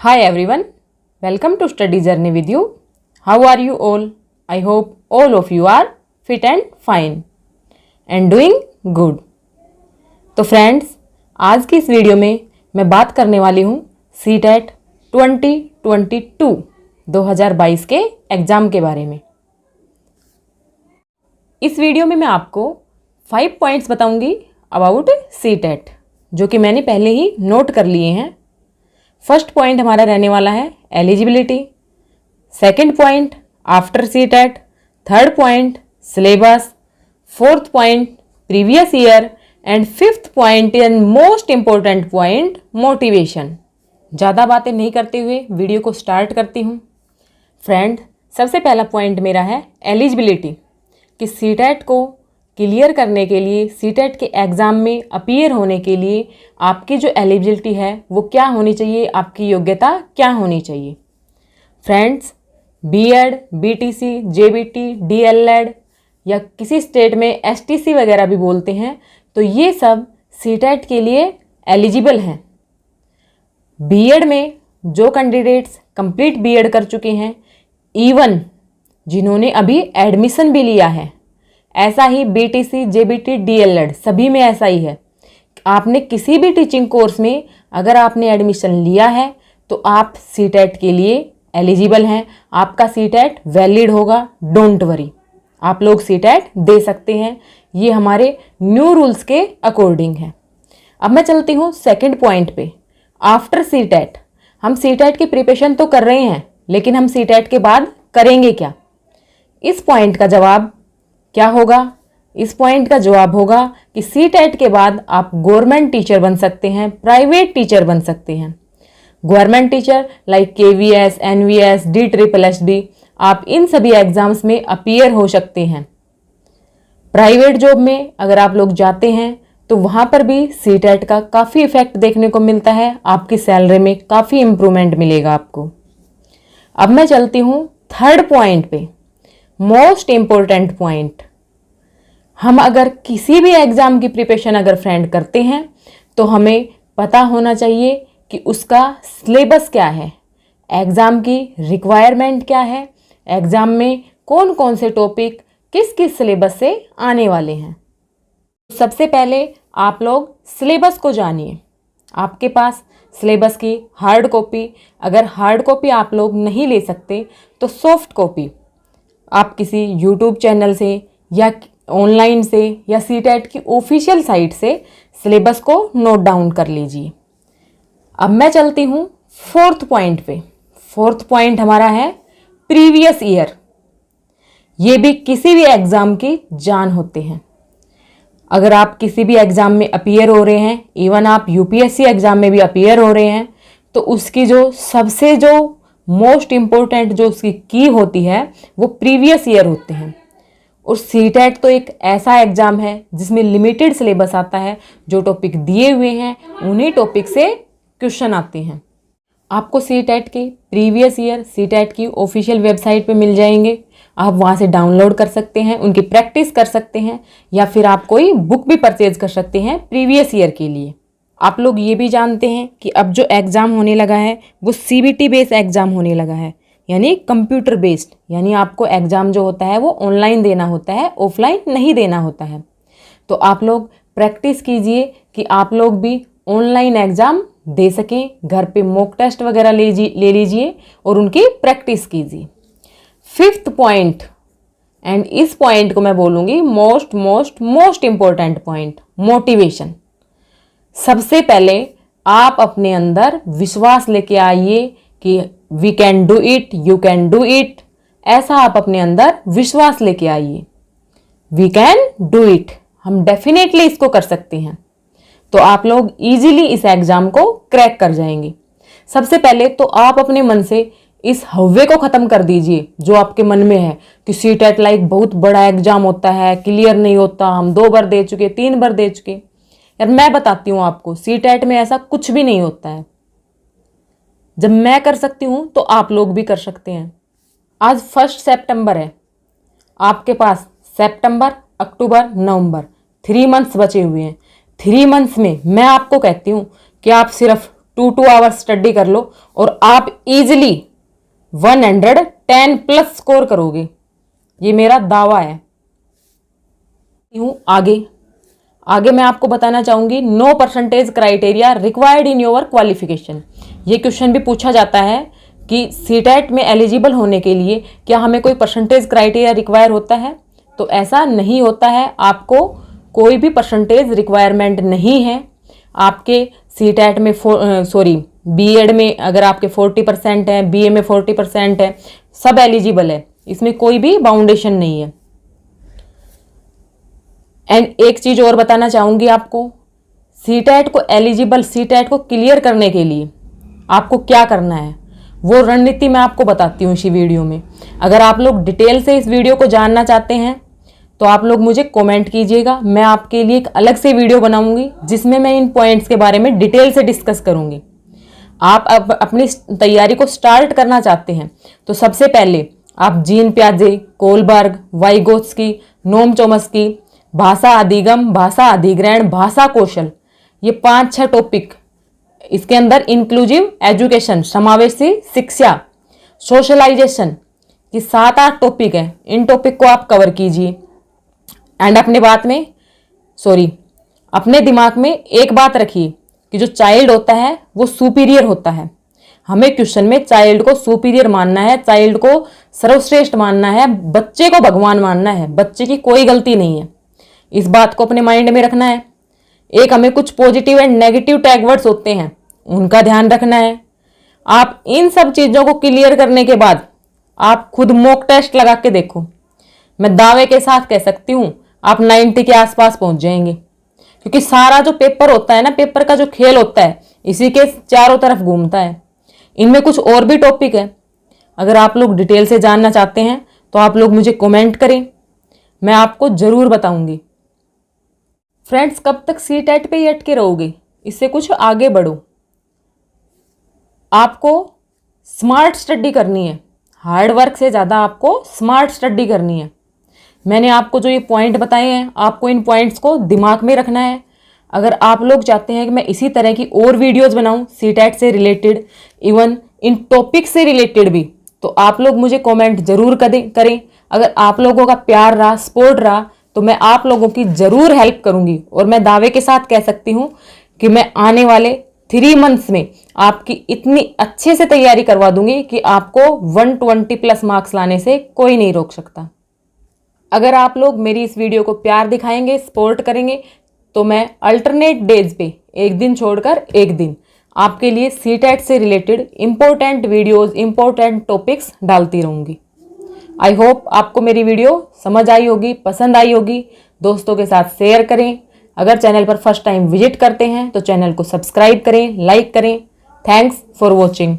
Hi everyone, welcome to Study Journey with you. How are you all? I hope all of you are fit and fine and doing good. तो friends, आज की इस video में मैं बात करने वाली हूँ सीटेट 2022 के एग्ज़ाम के बारे में। इस वीडियो में मैं आपको 5 पॉइंट्स बताऊंगी अबाउट सीटेट, जो कि मैंने पहले ही नोट कर लिए हैं। फर्स्ट पॉइंट हमारा रहने वाला है eligibility, second point after CTET, third point syllabus, fourth point previous year and fifth point and most important point motivation. ज़्यादा बातें नहीं करते हुए वीडियो को स्टार्ट करती हूँ। फ्रेंड, सबसे पहला पॉइंट मेरा है एलिजिबिलिटी, कि सीटेट को क्लियर करने के लिए, सीटेट के एग्ज़ाम में अपीयर होने के लिए आपकी जो एलिजिबिलिटी है वो क्या होनी चाहिए, आपकी योग्यता क्या होनी चाहिए। Friends, BEd, BTC, JBT, DElEd या किसी स्टेट में एसटीसी वगैरह भी बोलते हैं, तो ये सब सीटेट के लिए एलिजिबल हैं। बीएड में जो कैंडिडेट्स कंप्लीट बीएड कर चुके हैं, इवन जिन्होंने अभी एडमिशन भी लिया है, ऐसा ही बीटीसी, जेबीटी, डीएलएड सभी में ऐसा ही है। आपने किसी भी टीचिंग कोर्स में अगर आपने एडमिशन लिया है तो आप सीटेट के लिए एलिजिबल हैं, आपका सीटेट वैलिड होगा। डोंट वरी, आप लोग सीटेट दे सकते हैं। ये हमारे न्यू रूल्स के अकॉर्डिंग है। अब मैं चलती हूँ सेकंड पॉइंट पे, आफ्टर सीटेट। हम सीटेट की प्रिपरेशन तो कर रहे हैं, लेकिन हम सीटेट के बाद करेंगे क्या? इस पॉइंट का जवाब क्या होगा? इस पॉइंट का जवाब होगा कि सीटेट के बाद आप गवर्नमेंट टीचर बन सकते हैं, प्राइवेट टीचर बन सकते हैं। Government teacher like KVS, NVS, DSSS, आप इन सभी एग्जाम्स में अपीयर हो सकते हैं। प्राइवेट जॉब में अगर आप लोग जाते हैं तो वहाँ पर भी सीटेट का काफ़ी इफेक्ट देखने को मिलता है, आपकी सैलरी में काफ़ी इम्प्रूवमेंट मिलेगा आपको। अब मैं चलती हूँ थर्ड पॉइंट पे, मोस्ट इम्पोर्टेंट पॉइंट। हम अगर किसी भी एग्ज़ाम की प्रिपरेशन अगर फ्रेंड करते हैं तो हमें पता होना चाहिए कि उसका सिलेबस क्या है, एग्ज़ाम की रिक्वायरमेंट क्या है, एग्ज़ाम में कौन कौन से टॉपिक किस किस सिलेबस से आने वाले हैं। सबसे पहले आप लोग सिलेबस को जानिए। आपके पास सिलेबस की हार्ड कॉपी, अगर हार्ड कॉपी आप लोग नहीं ले सकते तो सॉफ्ट कॉपी आप किसी यूट्यूब चैनल से या ऑनलाइन से या सीटेट की ऑफिशियल साइट से सिलेबस को नोट डाउन कर लीजिए। अब मैं चलती हूँ फोर्थ पॉइंट पे। फोर्थ पॉइंट हमारा है प्रीवियस ईयर। ये भी किसी भी एग्ज़ाम की जान होते हैं। अगर आप किसी भी एग्ज़ाम में अपीयर हो रहे हैं, इवन आप यूपीएससी एग्ज़ाम में भी अपीयर हो रहे हैं, तो उसकी जो सबसे जो मोस्ट इम्पोर्टेंट जो उसकी की होती है वो प्रीवियस ईयर होते हैं। और सीटेट तो एक ऐसा एग्ज़ाम है जिसमें लिमिटेड सिलेबस आता है। जो टॉपिक दिए हुए हैं उन्हीं टॉपिक से क्वेश्चन आते हैं। आपको सीटेट के प्रीवियस ईयर सीटेट की ऑफिशियल वेबसाइट पे मिल जाएंगे। आप वहाँ से डाउनलोड कर सकते हैं, उनकी प्रैक्टिस कर सकते हैं, या फिर आप कोई बुक भी परचेज कर सकते हैं प्रीवियस ईयर के लिए। आप लोग ये भी जानते हैं कि अब जो एग्ज़ाम होने लगा है वो सीबीटी बेस्ड एग्ज़ाम होने लगा है, यानी कंप्यूटर बेस्ड, यानी आपको एग्ज़ाम जो होता है वो ऑनलाइन देना होता है, ऑफलाइन नहीं देना होता है। तो आप लोग प्रैक्टिस कीजिए कि आप लोग भी ऑनलाइन एग्ज़ाम दे सकें। घर पे मॉक टेस्ट वगैरह ले लीजिए और उनकी प्रैक्टिस कीजिए। फिफ्थ पॉइंट, एंड इस पॉइंट को मैं बोलूँगी most most most important point, motivation. सबसे पहले आप अपने अंदर विश्वास लेके आइए कि we can do it, you can do it. ऐसा आप अपने अंदर विश्वास लेके आइए, वी कैन डू इट, हम डेफिनेटली इसको कर सकते हैं। तो आप लोग इजीली इस एग्ज़ाम को क्रैक कर जाएंगे। सबसे पहले तो आप अपने मन से इस हव्वे को ख़त्म कर दीजिए जो आपके मन में है कि सीटेट लाइक बहुत बड़ा एग्ज़ाम होता है, क्लियर नहीं होता, हम 2 बार दे चुके, 3 बार दे चुके। यार मैं बताती हूँ आपको, सीटेट में ऐसा कुछ भी नहीं होता है। जब मैं कर सकती हूँ तो आप लोग भी कर सकते हैं। आज 1 सितंबर है, आपके पास सितंबर, अक्टूबर, नवंबर 3 मंथ्स बचे हुए हैं। 3 मंथ्स में मैं आपको कहती हूँ कि आप सिर्फ 2 आवर्स स्टडी कर लो और आप इजीली 110 प्लस स्कोर करोगे, ये मेरा दावा है। आगे मैं आपको बताना चाहूंगी no percentage criteria required in your qualification. ये क्वेश्चन भी पूछा जाता है कि सीटेट में एलिजिबल होने के लिए क्या हमें कोई परसेंटेज क्राइटेरिया रिक्वायर होता है? तो ऐसा नहीं होता है, आपको कोई भी परसेंटेज रिक्वायरमेंट नहीं है। आपके सीटेट में बीएड में अगर आपके 40% है, बीए में 40% है, सब एलिजिबल है, इसमें कोई भी बाउंडेशन नहीं है। एंड एक चीज और बताना चाहूंगी आपको, सीटेट को क्लियर करने के लिए आपको क्या करना है वो रणनीति मैं आपको बताती हूँ इसी वीडियो में। अगर आप लोग डिटेल से इस वीडियो को जानना चाहते हैं तो आप लोग मुझे कमेंट कीजिएगा, मैं आपके लिए एक अलग से वीडियो बनाऊंगी जिसमें मैं इन पॉइंट्स के बारे में डिटेल से डिस्कस करूंगी। आप अब अपनी तैयारी को स्टार्ट करना चाहते हैं तो सबसे पहले आप जीन पियाजे, कोलबर्ग, वाइगोत्स्की, नोम चोम्स्की, भाषा अधिगम, भाषा अधिग्रहण, भाषा कौशल, ये 5-6 टॉपिक, इसके अंदर इंक्लूसिव एजुकेशन, समावेशी शिक्षा, सोशलाइजेशन, ये 7-8 टॉपिक है। इन टॉपिक को आप कवर कीजिए। एंड अपने दिमाग में एक बात रखिए कि जो चाइल्ड होता है वो सुपीरियर होता है। हमें क्वेश्चन में चाइल्ड को सुपीरियर मानना है, चाइल्ड को सर्वश्रेष्ठ मानना है, बच्चे को भगवान मानना है, बच्चे की कोई गलती नहीं है। इस बात को अपने माइंड में रखना है। एक हमें कुछ positive and negative tag words होते हैं, उनका ध्यान रखना है। आप इन सब चीजों को क्लियर करने के बाद आप खुद मॉक टेस्ट लगा के देखो, मैं दावे के साथ कह सकती हूं आप 90 के आसपास पहुंच जाएंगे। क्योंकि सारा जो पेपर होता है ना, पेपर का जो खेल होता है, इसी के चारों तरफ घूमता है। इनमें कुछ और भी टॉपिक है, अगर आप लोग डिटेल से जानना चाहते हैं तो आप लोग मुझे कमेंट करें, मैं आपको जरूर बताऊंगी। फ्रेंड्स, कब तक सीटेट पे ही अटके रहोगे? इससे कुछ आगे बढ़ो। आपको स्मार्ट स्टडी करनी है, हार्ड वर्क से ज़्यादा आपको स्मार्ट स्टडी करनी है। मैंने आपको जो ये पॉइंट बताए हैं, आपको इन पॉइंट्स को दिमाग में रखना है। अगर आप लोग चाहते हैं कि मैं इसी तरह की और वीडियोस बनाऊं सीटेट से रिलेटेड, इवन इन टॉपिक से रिलेटेड भी, तो आप लोग मुझे कमेंट जरूर करें। अगर आप लोगों का प्यार रहा, सपोर्ट रहा, तो मैं आप लोगों की जरूर हेल्प करूंगी। और मैं दावे के साथ कह सकती हूँ कि मैं आने वाले 3 मंथ्स में आपकी इतनी अच्छे से तैयारी करवा दूंगी कि आपको 120 प्लस मार्क्स लाने से कोई नहीं रोक सकता। अगर आप लोग मेरी इस वीडियो को प्यार दिखाएंगे, सपोर्ट करेंगे, तो मैं अल्टरनेट डेज पे एक दिन छोड़कर एक दिन आपके लिए सीटेट से related important videos, important topics डालती रहूंगी। आई होप आपको मेरी वीडियो समझ आई होगी, पसंद आई होगी। दोस्तों के साथ शेयर करें। अगर चैनल पर फर्स्ट टाइम विजिट करते हैं तो चैनल को सब्सक्राइब करें, लाइक करें। Thanks for watching.